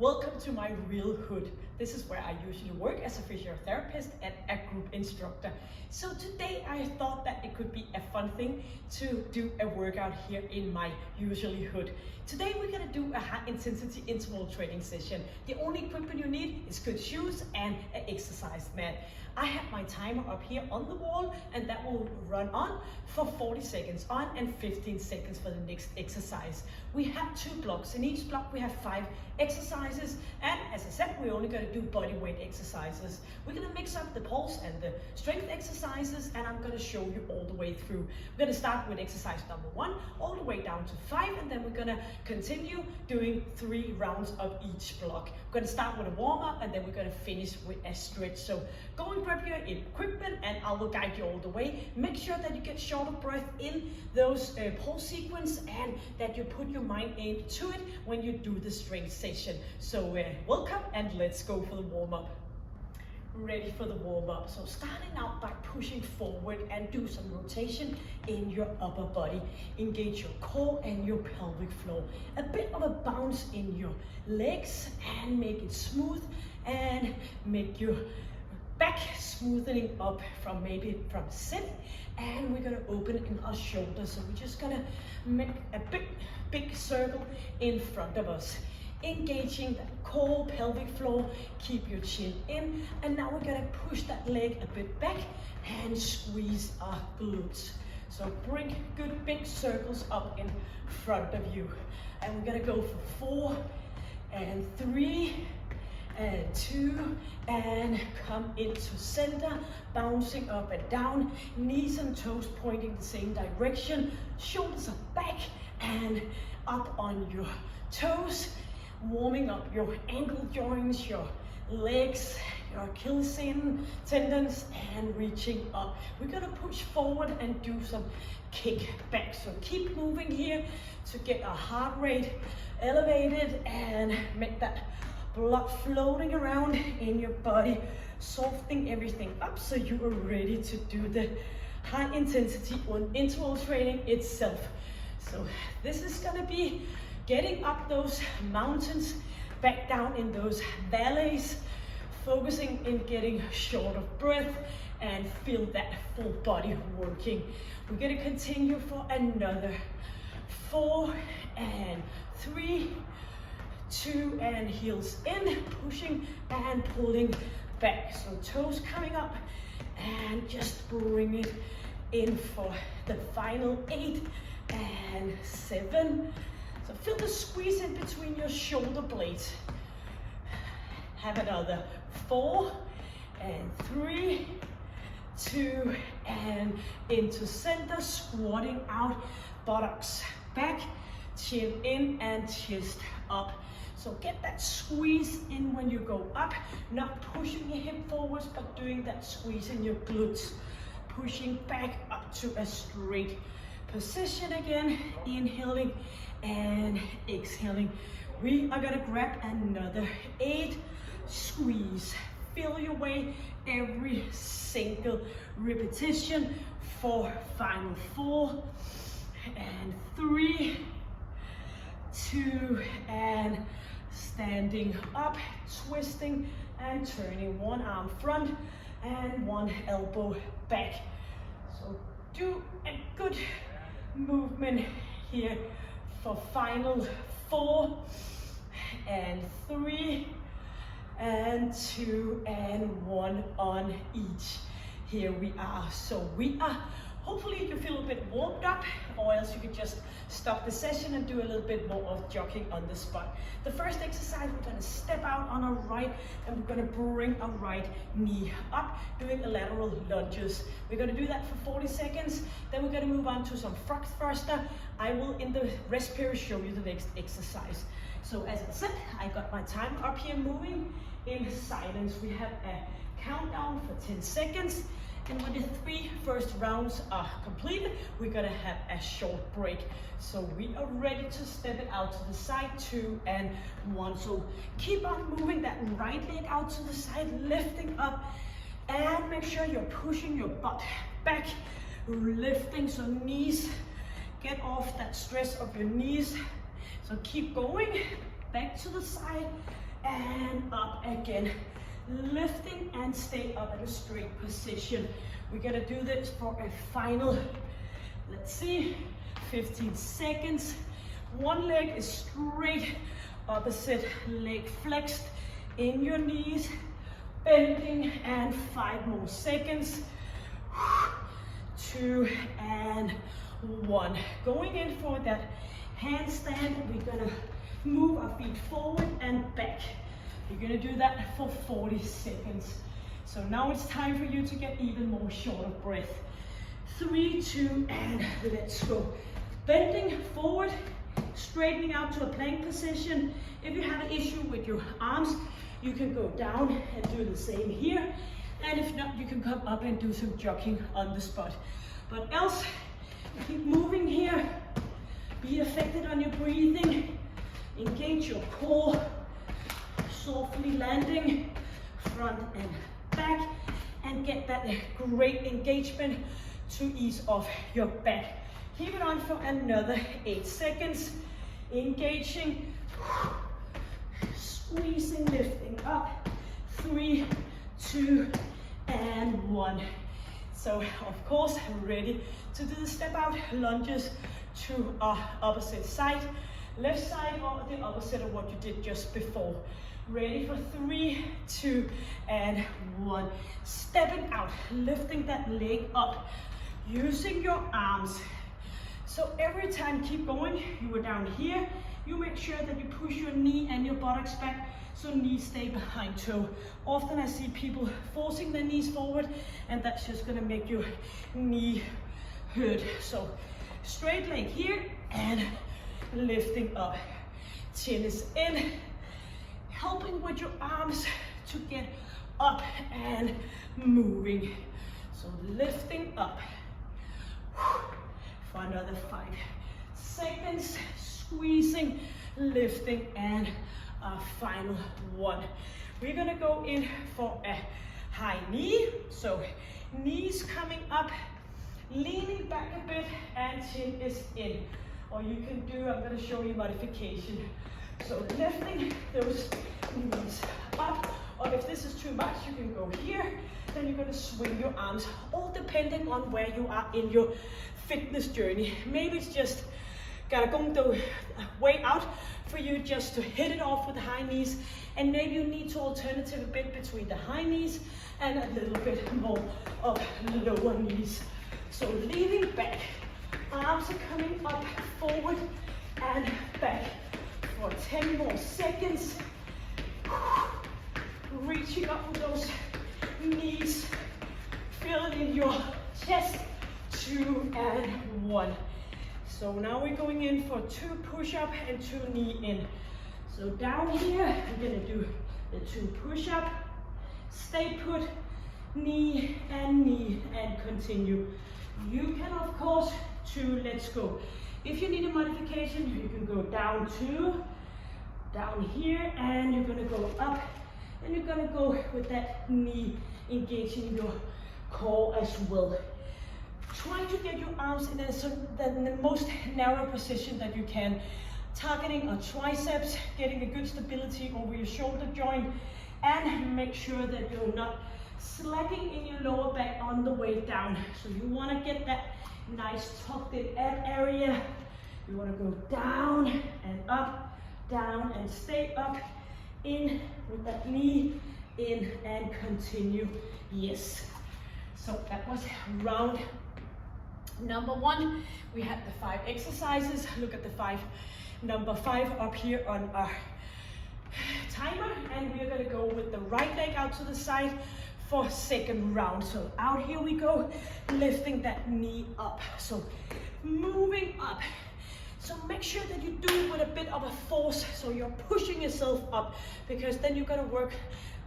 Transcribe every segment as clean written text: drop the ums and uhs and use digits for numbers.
Welcome to my real hood. This is where I usually work as a physiotherapist and a group instructor. So today I thought that it could be a fun thing to do a workout here in my usually hood. Today we're gonna do a high intensity interval training session. The only equipment you need is good shoes and an exercise mat. I have my timer up here on the wall and that will run on for 40 seconds on and 15 seconds for the next exercise. We have 2 blocks. In each block we have 5 exercises, and as I said, we're only going to do body weight exercises. We're going to mix up the pulse and the strength exercises, and I'm going to show you all the way through. We're going to start with exercise number 1 all the way down to 5, and then we're going to continue doing 3 rounds of each block. We're going to start with a warm-up and then we're going to finish with a stretch. So go and grab your equipment and I will guide you all the way. Make sure that you get short of breath in those pulse sequence and that you put your mind into it when you do the strength session. So welcome and let's go for the warm-up. Ready for the warm-up. So starting out by pushing forward and do some rotation in your upper body. Engage your core and your pelvic floor. A bit of a bounce in your legs and make it smooth and make your back smoothening up from sit, and we're gonna open in our shoulders. So we're just gonna make a big circle in front of us. Engaging that core, pelvic floor, keep your chin in, and now we're gonna push that leg a bit back and squeeze our glutes. So bring good big circles up in front of you. And we're gonna go for 4 and 3 and 2 and come into center, bouncing up and down, knees and toes pointing the same direction, shoulders are back and up on your toes, warming up your ankle joints, your legs, your Achilles tendons, and reaching up. We're gonna push forward and do some kick back. So keep moving here to get our heart rate elevated and make that blood floating around in your body, softening everything up so you are ready to do the high intensity interval training itself. So this is gonna be getting up those mountains, back down in those valleys, focusing in getting short of breath and feel that full body working. We're gonna continue for another 4 and 3, 2 and heels in, pushing and pulling back. So toes coming up and just bring it in for the final 8 and 7. So feel the squeeze in between your shoulder blades. Have another 4 and 3, 2 and into center, squatting out, buttocks back, chin in and chest up. So get that squeeze in when you go up, not pushing your hip forwards, but doing that squeeze in your glutes. Pushing back up to a straight position again, inhaling and exhaling. We are gonna grab another 8, squeeze. Feel your way every single repetition for final 4 and 3, 2 and standing up, twisting and turning one arm front and one elbow back. So do a good movement here for final 4 and 3 and 2 and 1 on each. Here we are. So we are, hopefully you feel a bit warmed up, or else you could just stop the session and do a little bit more of jogging on the spot. The first exercise, we're gonna step out on our right and we're gonna bring our right knee up, doing a lateral lunges. We're gonna do that for 40 seconds. Then we're gonna move on to some frog thruster. I will, in the rest period, show you the next exercise. So as I said, I got my timer up here moving in silence. We have a countdown for 10 seconds. And when the 3 first rounds are completed, we're gonna have a short break. So we are ready to step it out to the side, 2 and 1. So keep on moving that right leg out to the side, lifting up, and make sure you're pushing your butt back, lifting, so knees, get off that stress of your knees. So keep going. back to the side, and up again. Lifting and stay up at a straight position. We're gonna do this for a final, let's see, 15 seconds. One leg is straight, opposite leg flexed in your knees, bending, and 5 more seconds. 2 and 1. Going in for that handstand, we're gonna move our feet forward and back. You're gonna do that for 40 seconds. So now it's time for you to get even more short of breath. 3, 2, and let's go. Bending forward, straightening out to a plank position. If you have an issue with your arms, you can go down and do the same here. And if not, you can come up and do some jogging on the spot. But else, keep moving here. Be affected on your breathing. Engage your core. Softly landing, front and back. And get that great engagement to ease off your back. Keep it on for another 8 seconds. Engaging. Squeezing, lifting up. 3, 2, and 1. So of course, ready to do the step out lunges to our opposite side, left side or the opposite of what you did just before. Ready for 3, 2, and 1. Stepping out, lifting that leg up, using your arms. So every time, keep going. You are down here. You make sure that you push your knee and your buttocks back so knees stay behind toe. Often I see people forcing their knees forward, and that's just gonna make your knee hurt. So straight leg here and lifting up. Chin is in, helping with your arms to get up and moving. So lifting up for another 5 seconds, squeezing, lifting, and our final 1. We're gonna go in for a high knee. So knees coming up, leaning back a bit, and chin is in. Or you can do, I'm gonna show you modification. So lifting those knees up, or if this is too much, you can go here. Then you're gonna swing your arms, all depending on where you are in your fitness journey. Maybe it's just gotta go the way out for you just to hit it off with the high knees, and maybe you need to alternative a bit between the high knees and a little bit more of lower knees. So leaning back, arms are coming up, forward and back for 10 more seconds. Reaching up with those knees, feeling in your chest. 2 and 1. So now we're going in for 2 push-up and 2 knee in. So down here, I'm gonna do the 2 push-up, stay put, knee, and continue. You can, of course, 2, let's go. If you need a modification, you can go down 2, down here, and you're gonna go up, and you're gonna go with that knee engaging your core as well. Try to get your arms in the most narrow position that you can, targeting our triceps, getting a good stability over your shoulder joint, and make sure that you're not slacking in your lower back on the way down. So you want to get that nice tucked in ab area. You want to go down and up, down and stay up, in with that knee, in and continue. Yes. So that was round number 1. We had the 5 exercises. Look at the number 5 up here on our timer, and we're gonna go with the right leg out to the side for second round. So out here we go, lifting that knee up. So moving up. So make sure that you do it with a bit of a force, so you're pushing yourself up, because then you're gonna work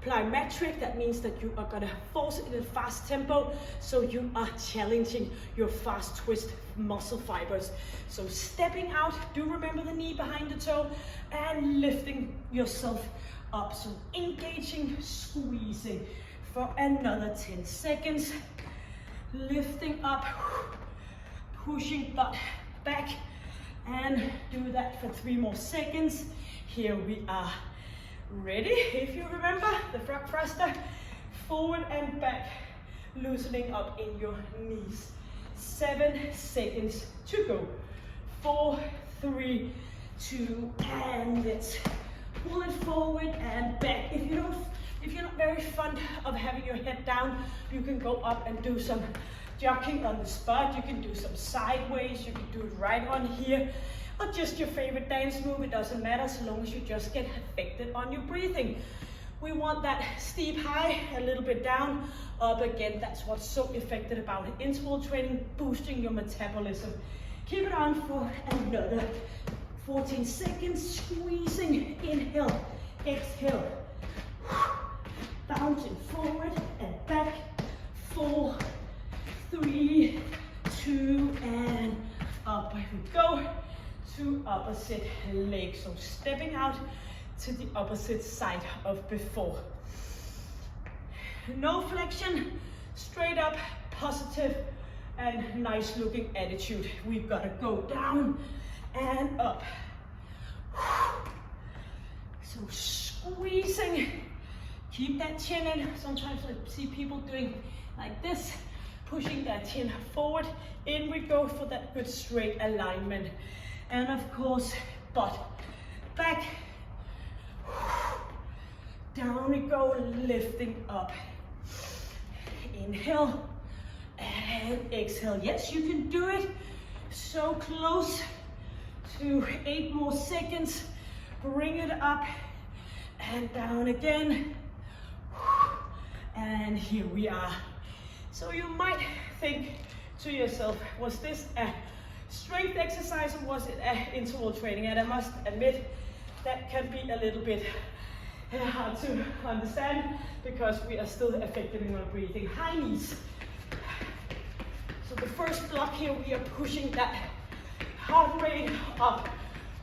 plyometric. That means that you are gonna force it in a fast tempo, so you are challenging your fast twist muscle fibers. So stepping out, do remember the knee behind the toe, and lifting yourself up. So engaging, squeezing for another 10 seconds. Lifting up, pushing butt back, and do that for 3 more seconds. Here we are. Ready? If you remember the frog thruster, forward and back, loosening up in your knees. 7 seconds to go. 4, 3, 2, and let's pull it forward and back. If you're not very fond of having your head down, you can go up and do some jogging on the spot. You can do some sideways, you can do it right on here, or just your favorite dance move. It doesn't matter as long as you just get affected on your breathing. We want that steep high, a little bit down, up again. That's what's so effective about interval training, boosting your metabolism. Keep it on for another 14 seconds, squeezing, inhale, exhale, bouncing forward and back, 4, 3, 2, and up we go to opposite leg. So stepping out to the opposite side of before. No flexion, straight up, positive, and nice looking attitude. We've got to go down and up. So squeezing, keep that chin in. Sometimes I see people doing like this, pushing that chin forward. In we go for that good straight alignment. And of course, butt back. Down we go, lifting up. Inhale and exhale. Yes, you can do it. So close to 8 more seconds. Bring it up and down again. And here we are. So you might think to yourself, was this a strength exercise or was it an interval training? And I must admit, that can be a little bit hard to understand because we are still affected in our breathing. High knees. So the first block here, we are pushing that heart rate up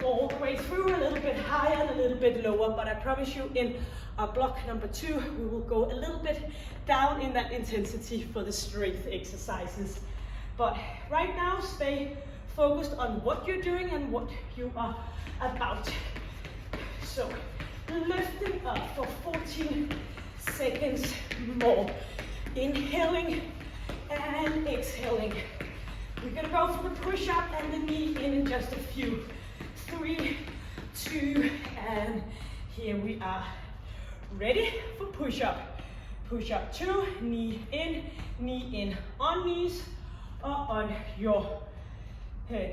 all the way through, a little bit higher and a little bit lower, but I promise you in our block number 2, we will go a little bit down in that intensity for the strength exercises. But right now, stay focused on what you're doing and what you are about. So lifting up for 14 seconds more. Inhaling and exhaling. We're gonna go for the push-up and the knee in just a few. 3, 2, and here we are. Ready for push-up. Push-up 2, knee in on knees or on your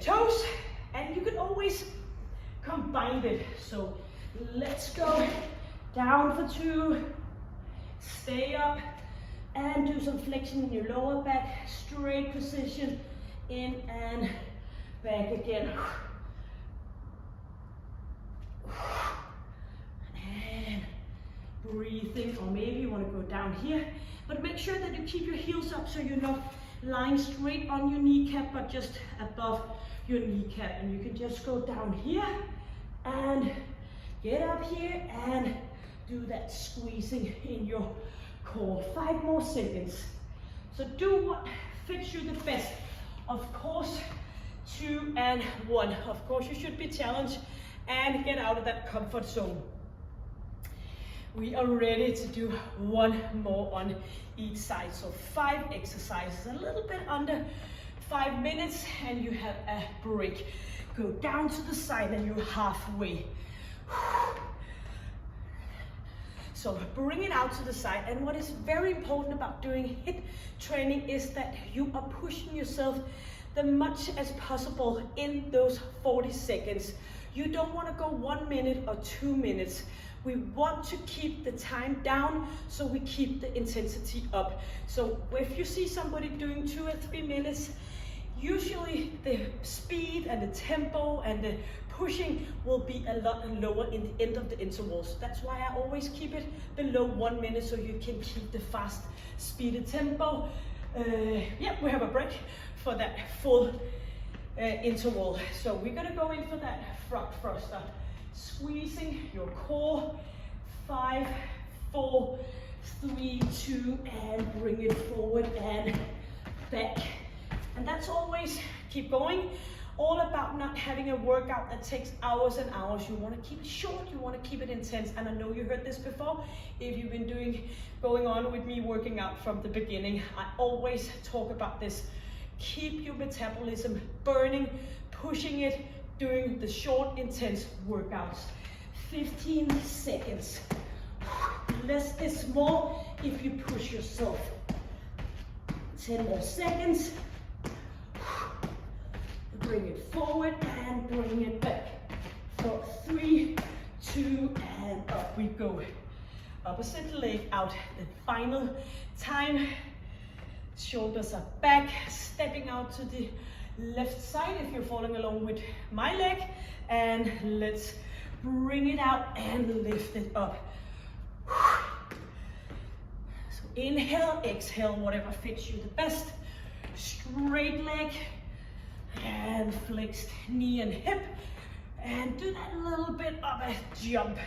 toes. And you can always combine it. So let's go down for 2, stay up, and do some flexion in your lower back, straight position, in and back again. And breathing, or maybe you want to go down here, but make sure that you keep your heels up so you're not lying straight on your kneecap, but just above your kneecap. And you can just go down here and get up here and do that squeezing in your core. 5 more seconds. So do what fits you the best. Of course, 2 and 1. Of course, you should be challenged and get out of that comfort zone. We are ready to do 1 more on each side. So 5 exercises, a little bit under 5 minutes, and you have a break. Go down to the side and you're halfway. So bring it out to the side. And what is very important about doing HIIT training is that you are pushing yourself the much as possible in those 40 seconds. You don't want to go 1 minute or 2 minutes. We want to keep the time down so we keep the intensity up. So if you see somebody doing 2 or 3 minutes, usually the speed and the tempo and the pushing will be a lot lower in the end of the intervals. That's why I always keep it below 1 minute so you can keep the fast speeded tempo. Yeah, we have a break for that full interval. So we're gonna go in for that frog thruster. Squeezing your core. 5, 4, 3, 2, and bring it forward and back. And that's always, keep going, all about not having a workout that takes hours and hours. You want to keep it short, you want to keep it intense. And I know you heard this before. If you've been going on with me working out from the beginning, I always talk about this. Keep your metabolism burning, pushing it, doing the short, intense workouts. 15 seconds. Less is more if you push yourself. 10 more seconds. Bring it forward and bring it back. For 3, 2, and up we go. Opposite leg out. The final time. Shoulders are back, stepping out to the left side if you're following along with my leg. And let's bring it out and lift it up. So inhale, exhale, whatever fits you the best. Straight leg and flexed knee and hip. And do that little bit of a jump.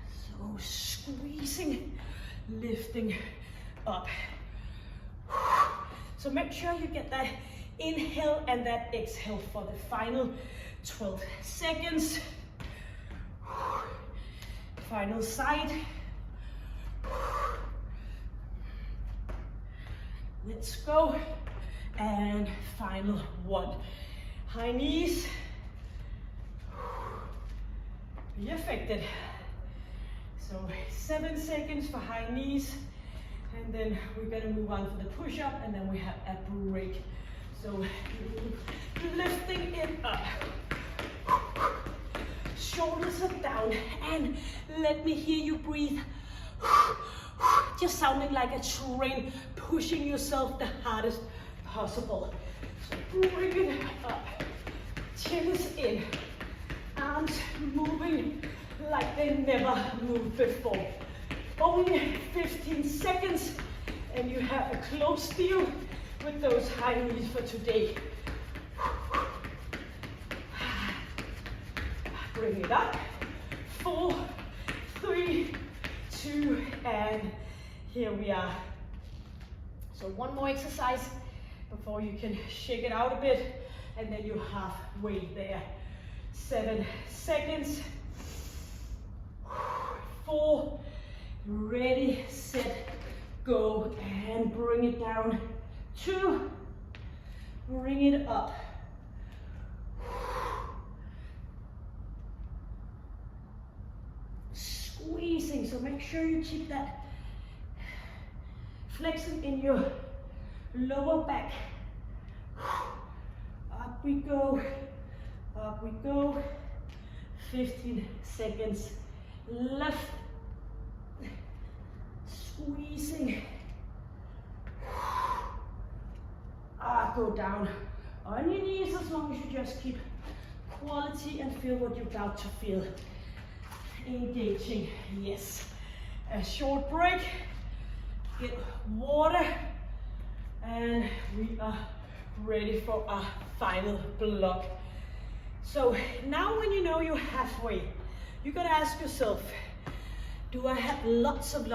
So squeezing, lifting up. So make sure you get that inhale and that exhale for the final 12 seconds. Final side. Let's go. And final one. High knees. Be affected. So 7 seconds for high knees. And then we're gonna move on for the push-up, and then we have a break. So lifting it up. Shoulders are down, and let me hear you breathe. Just sounding like a train, pushing yourself the hardest possible. So bring it up. Chin is in. Arms moving like they never moved before. Only 15 seconds, and you have a close deal with those high knees for today. Bring it up. 4, 3, 2, and here we are. So one more exercise before you can shake it out a bit, and then you're halfway there. 7 seconds. 4, ready, set, go, and bring it down. 2, bring it up. Squeezing, so make sure you keep that flexing in your lower back. Up we go, up we go. 15 seconds left. Squeezing. Go down on your knees as long as you just keep quality and feel what you're about to feel. Engaging, yes. A short break, get water, and we are ready for our final block. So now when you know you're halfway, you gotta ask yourself, do I have lots of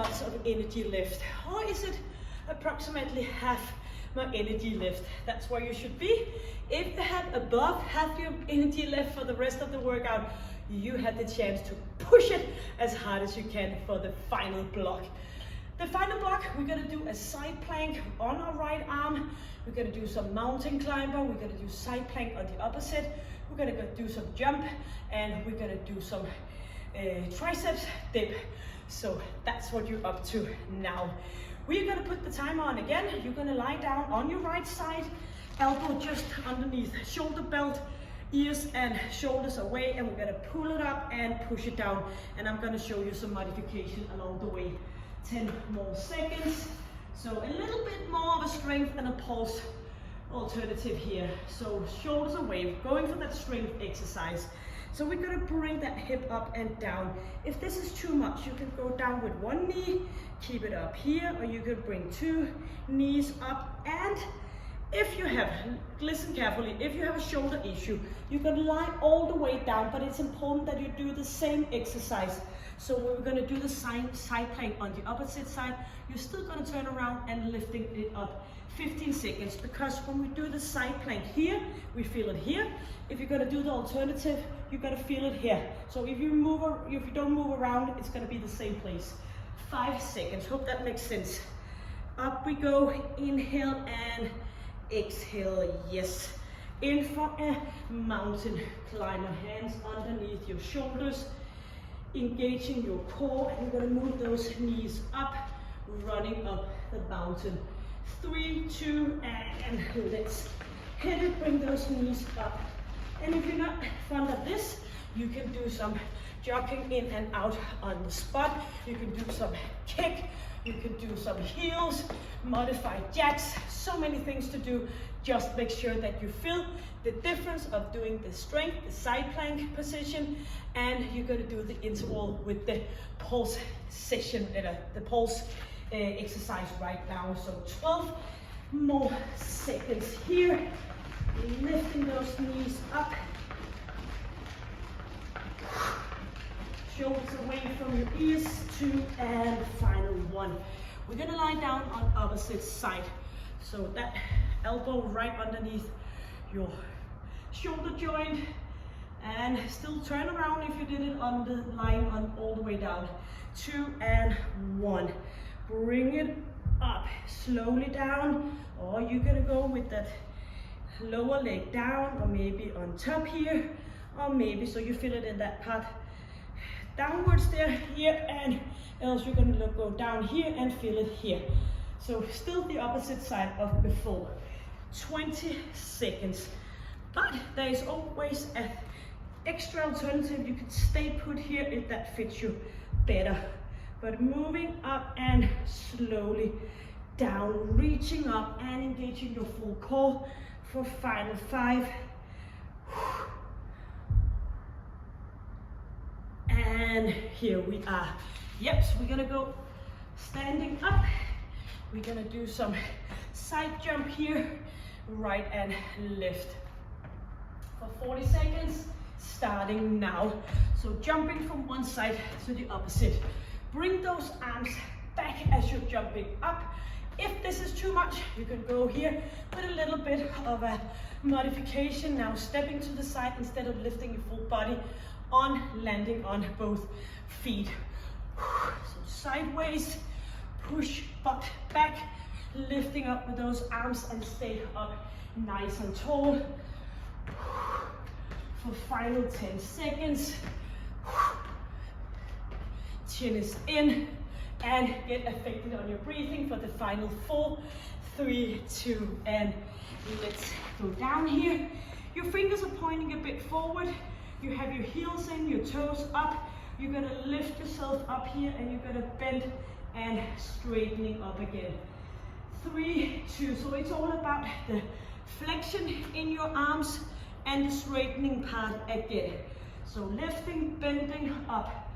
energy left? Or is it approximately half my energy left? That's where you should be. If you have above half your energy left for the rest of the workout, you have the chance to push it as hard as you can for the final block. The final block, we're gonna do a side plank on our right arm. We're gonna do some mountain climber. We're gonna do side plank on the opposite. We're gonna go do some jump, and we're gonna do some triceps dip. So that's what you're up to now. We're gonna put the timer on again. You're gonna lie down on your right side, elbow just underneath shoulder belt, ears and shoulders away, and we're gonna pull it up and push it down. And I'm gonna show you some modification along the way. 10 more seconds. So a little bit more of a strength and a pulse alternative here. So shoulders away, going for that strength exercise. So we're gonna bring that hip up and down. If this is too much, you can go down with one knee, keep it up here, or you could bring 2 knees up and If you have, listen carefully, if you have a shoulder issue, you're gonna lie all the way down, but it's important that you do the same exercise. So we're gonna do the side plank on the opposite side. You're still gonna turn around and lifting it up 15 seconds, because when we do the side plank here, we feel it here. If you're gonna do the alternative, you're gonna feel it here. So if you don't move around, it's gonna be the same place. 5 seconds, hope that makes sense. Up we go, inhale and exhale, yes. In for a mountain climber, hands underneath your shoulders, engaging your core, and you're gonna move those knees up, running up the mountain. 3, 2, and let's hit it, bring those knees up. And if you're not fond of this, you can do some jogging in and out on the spot. You can do some kick, you can do some heels, modified jacks, so many things to do. Just make sure that you feel the difference of doing the strength, the side plank position, and you're gonna do the interval with the pulse session, the pulse exercise right now. So 12 more seconds here, lifting those knees up, shoulders away from your ears, 2, and final 1. We're gonna lie down on opposite side. So that elbow right underneath your shoulder joint, and still turn around if you did it on the line on all the way down. 2 and 1. Bring it up, slowly down, or you're gonna go with that lower leg down, or maybe on top here, or maybe so you feel it in that part downwards there, here, and else you're gonna go down here and feel it here. So still the opposite side of before. 20 seconds. But there is always an extra alternative. You can stay put here if that fits you better. But moving up and slowly down, reaching up and engaging your full core for final 5. And here we are. Yep, so we're gonna go standing up. We're gonna do some side jump here, right and left. For 40 seconds, starting now. So jumping from one side to the opposite. Bring those arms back as you're jumping up. If this is too much, you can go here with a little bit of a modification. Now stepping to the side instead of lifting your full body on, landing on both feet. So sideways, push butt back, lifting up with those arms and stay up nice and tall. For final 10 seconds. Chin is in, and get affected on your breathing for the final 4, 3, 2, and let's go down here. Your fingers are pointing a bit forward. You have your heels in, your toes up. You're gonna lift yourself up here, and you're gonna bend and straightening up again. 3, 2, so it's all about the flexion in your arms and the straightening part again. So lifting, bending up.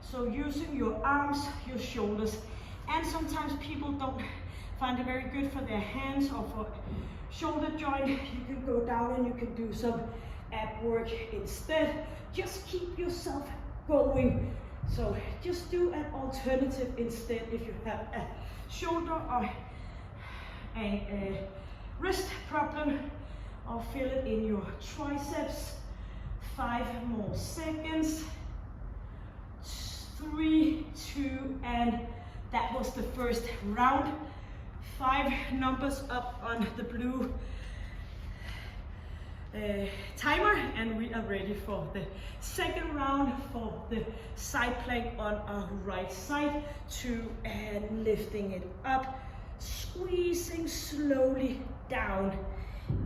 So using your arms, your shoulders, and sometimes people don't find it very good for their hands or for shoulder joint. You can go down and you can do some ab work instead. Just keep yourself going. So just do an alternative instead if you have a shoulder or a wrist problem, or feel it in your triceps. 5 more seconds. 3, 2, and that was the first round. 5 numbers up on the blue timer, and we are ready for the second round for the side plank on our right side. 2, and lifting it up, squeezing slowly down,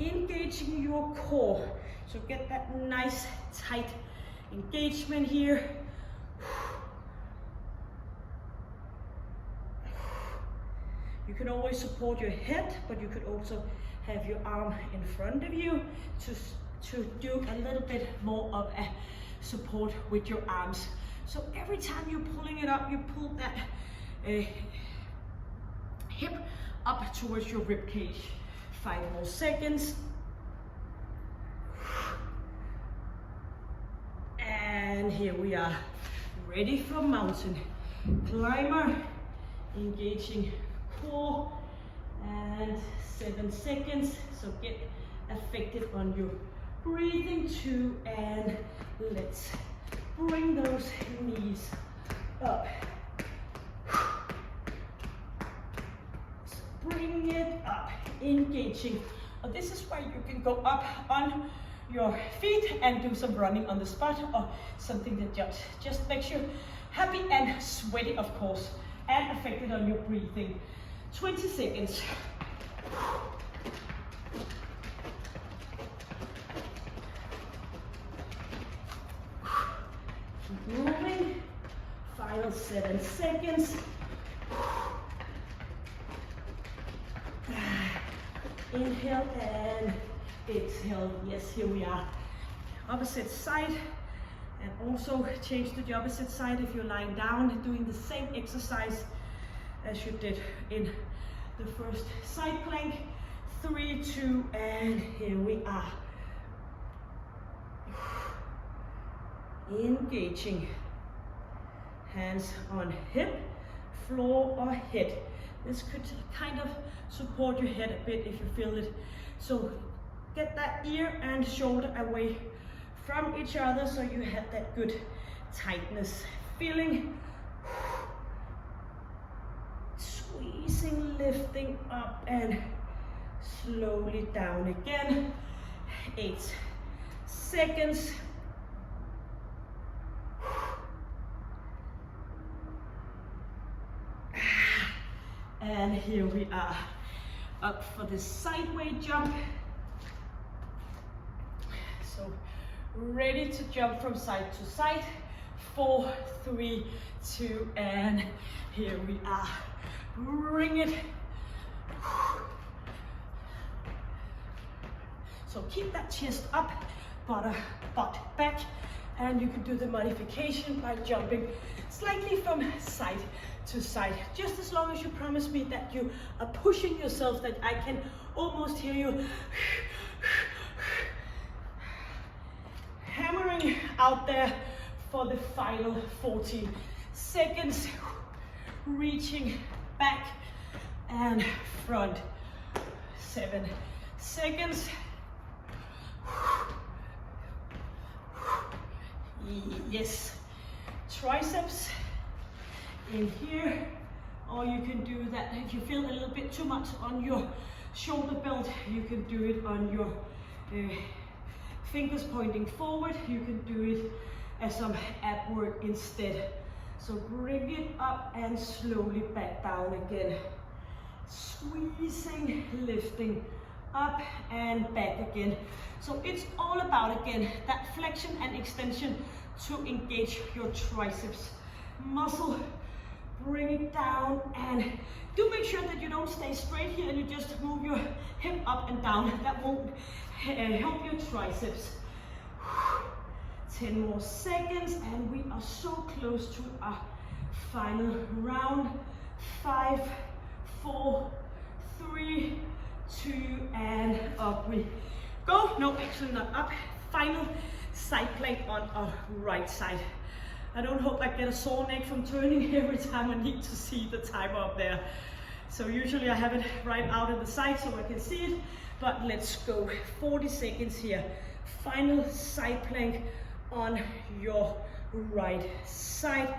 engaging your core. So get that nice tight engagement here. You can always support your head, but you could also have your arm in front of you to do a little bit more of a support with your arms. So every time you're pulling it up, you pull that hip up towards your rib cage. 5 more seconds. And here we are, ready for mountain climber, engaging core, and 7 seconds. So get effective on your breathing too, and let's bring those knees up. So bring it up, engaging. This is where you can go up on your feet and do some running on the spot or something that just makes you happy and sweaty, of course, and affected on your breathing. 20 seconds. Keep moving. Final 7 seconds. Inhale and exhale. Yes, here we are. Opposite side, and also change to the opposite side if you're lying down, doing the same exercise as you did in the first side plank. 3, 2, and here we are. Engaging. Hands on hip, floor or head. This could kind of support your head a bit if you feel it. So get that ear and shoulder away from each other so you have that good tightness feeling. Squeezing, lifting up and slowly down again. 8 seconds. And here we are, up for the sideway jump. So ready to jump from side to side. 4, 3, 2, and here we are. Bring it. So keep that chest up, butt back, and you can do the modification by jumping slightly from side to side, just as long as you promise me that you are pushing yourself, that I can almost hear you hammering out there for the final 14 seconds. Reaching back and front. 7 seconds. Yes, triceps in here, or you can do that if you feel a little bit too much on your shoulder belt. You can do it on your fingers pointing forward. You can do it as some ab work instead. So bring it up and slowly back down again. Squeezing, lifting up and back again. So it's all about, again, that flexion and extension to engage your triceps muscle. Bring it down and do make sure that you don't stay straight here and you just move your hip up and down. That won't help your triceps. 10 more seconds and we are so close to our final round. 5, 4, 3, 2, and up we go. No, actually not up. Final side plank on our right side. I don't hope I get a sore neck from turning every time I need to see the timer up there. So usually I have it right out in the side so I can see it, but let's go. 40 seconds here. Final side plank on your right side.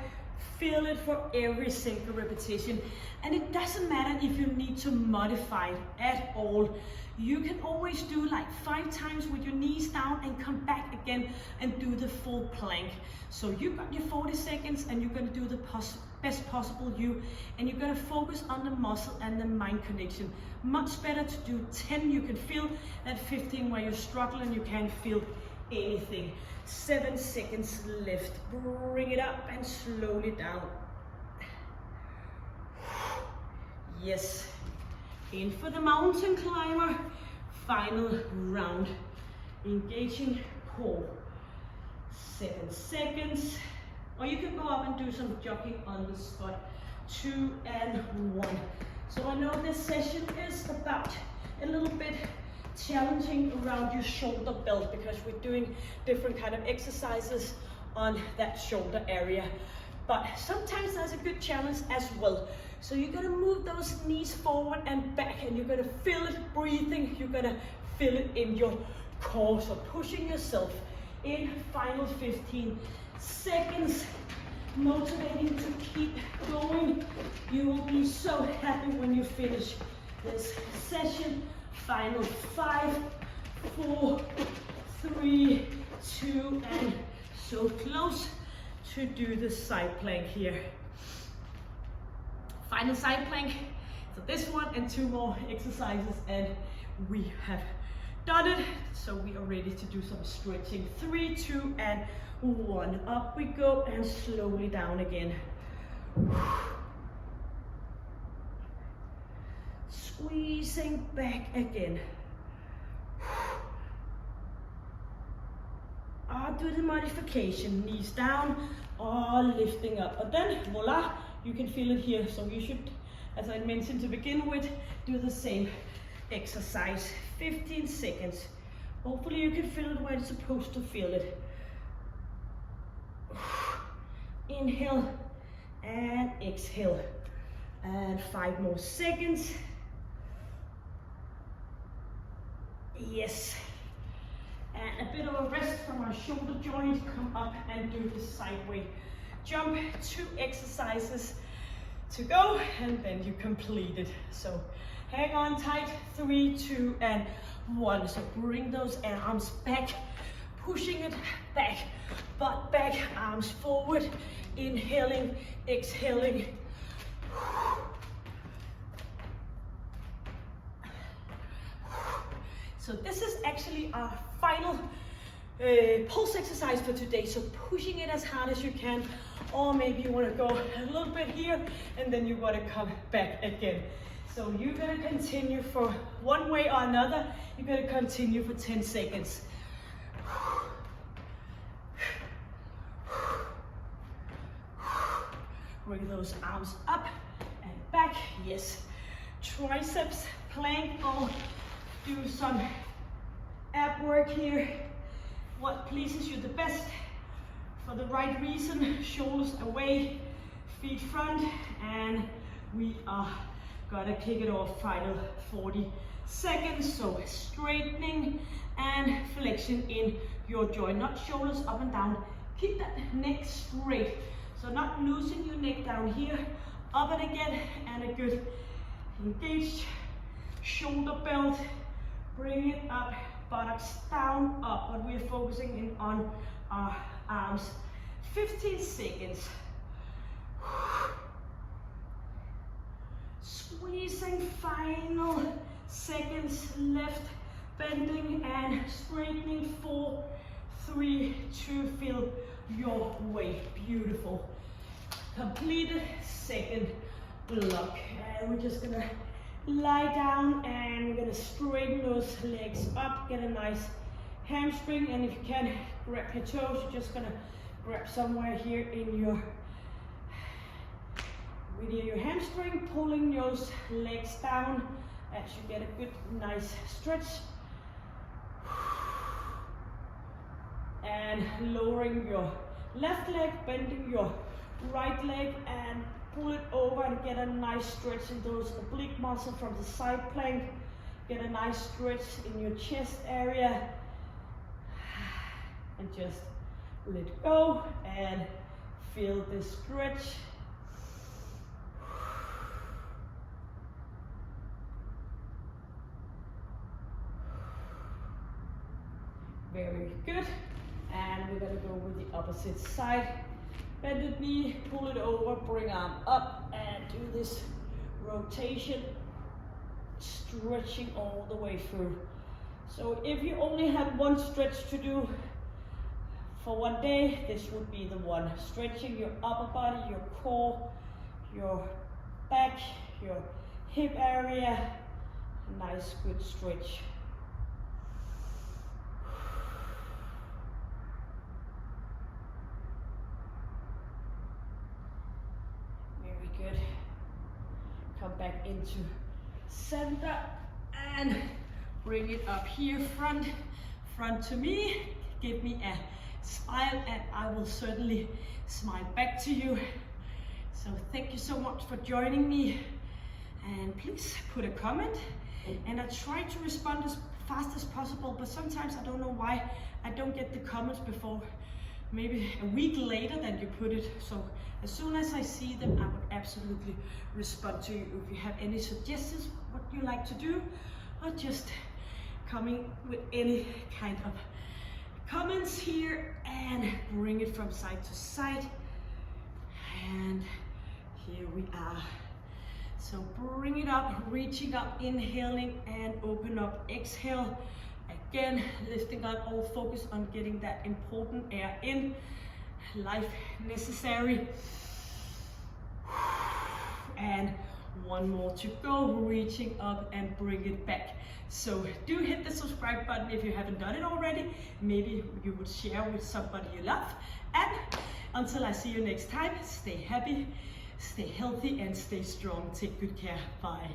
Feel it for every single repetition. And it doesn't matter if you need to modify it at all. You can always do like 5 times with your knees down and come back again and do the full plank. So you got your 40 seconds and you're gonna do the best possible you, and you're gonna focus on the muscle and the mind connection. Much better to do 10 you can feel than 15 where you're struggling, you can't feel anything. 7 seconds left. Bring it up and slowly down. Yes. In for the mountain climber. Final round. Engaging core. 7 seconds. Or you can go up and do some jogging on the spot. 2 and 1. So I know this session is about a little bit challenging around your shoulder belt because we're doing different kind of exercises on that shoulder area. But sometimes that's a good challenge as well. So you're gonna move those knees forward and back, and you're gonna feel it breathing. You're gonna feel it in your core. So pushing yourself in final 15 seconds, motivating to keep going. You will be so happy when you finish this session. Final 5, 4, 3, 2, and so close to do the side plank here. Final side plank. So this one and 2 more exercises and we have done it. So we are ready to do some stretching. 3, 2, and 1. Up we go and slowly down again. Squeezing back again. Do the modification, knees down or lifting up. But then voila, you can feel it here. So you should, as I mentioned to begin with, do the same exercise. 15 seconds. Hopefully you can feel it where it's supposed to feel it. Inhale and exhale. And 5 more seconds. Yes. And a bit of a rest from our shoulder joint. Come up and do the sideway jump. 2 exercises to go and then you complete it. So hang on tight. 3, 2, and 1. So bring those arms back, pushing it back, butt back, arms forward, inhaling, exhaling. So this is actually our final pulse exercise for today. So pushing it as hard as you can, or maybe you want to go a little bit here and then you want to come back again. So you're going to continue for one way or another. You're going to continue for 10 seconds. Bring those arms up and back. Yes. Triceps plank, or do some ab work here. What pleases you the best for the right reason. Shoulders away, feet front, and we are gonna kick it off. Final 40 seconds. So straightening and flexion in your joint, not shoulders up and down. Keep that neck straight. So not losing your neck down here. Up and again, and a good engaged shoulder belt. Bring it up, buttocks down, up, but we're focusing in on our arms. 15 seconds. Squeezing, final seconds left, bending and straightening. 4, 3, 2, feel your way. Beautiful. Completed second block. And we're just gonna lie down and we're gonna straighten those legs up, get a nice hamstring, and if you can, grab your toes. You're just gonna grab somewhere here in your hamstring, pulling those legs down as you get a good nice stretch, and lowering your left leg, bending your right leg and pull it over and get a nice stretch in those oblique muscles from the side plank. Get a nice stretch in your chest area and just let go and feel the stretch. Very good. And we're gonna go with the opposite side. Bended knee, pull it over, bring arm up, and do this rotation, stretching all the way through. So if you only had one stretch to do for one day, this would be the one. Stretching your upper body, your core, your back, your hip area. Nice, good stretch. Good. Come back into center and bring it up here, front to me. Give me a smile and I will certainly smile back to you. So thank you so much for joining me, and please put a comment, and I try to respond as fast as possible, but sometimes I don't know why I don't get the comments before maybe a week later than you put it. So as soon as I see them, I would absolutely respond to you. If you have any suggestions what you like to do, or just coming with any kind of comments here, and bring it from side to side. And here we are. So bring it up, reaching up, inhaling and open up. Exhale. Again, lifting up, all focus on getting that important air in. Life necessary. And one more to go, reaching up and bring it back. So do hit the subscribe button if you haven't done it already. Maybe you would share with somebody you love. And until I see you next time, stay happy, stay healthy and stay strong. Take good care. Bye.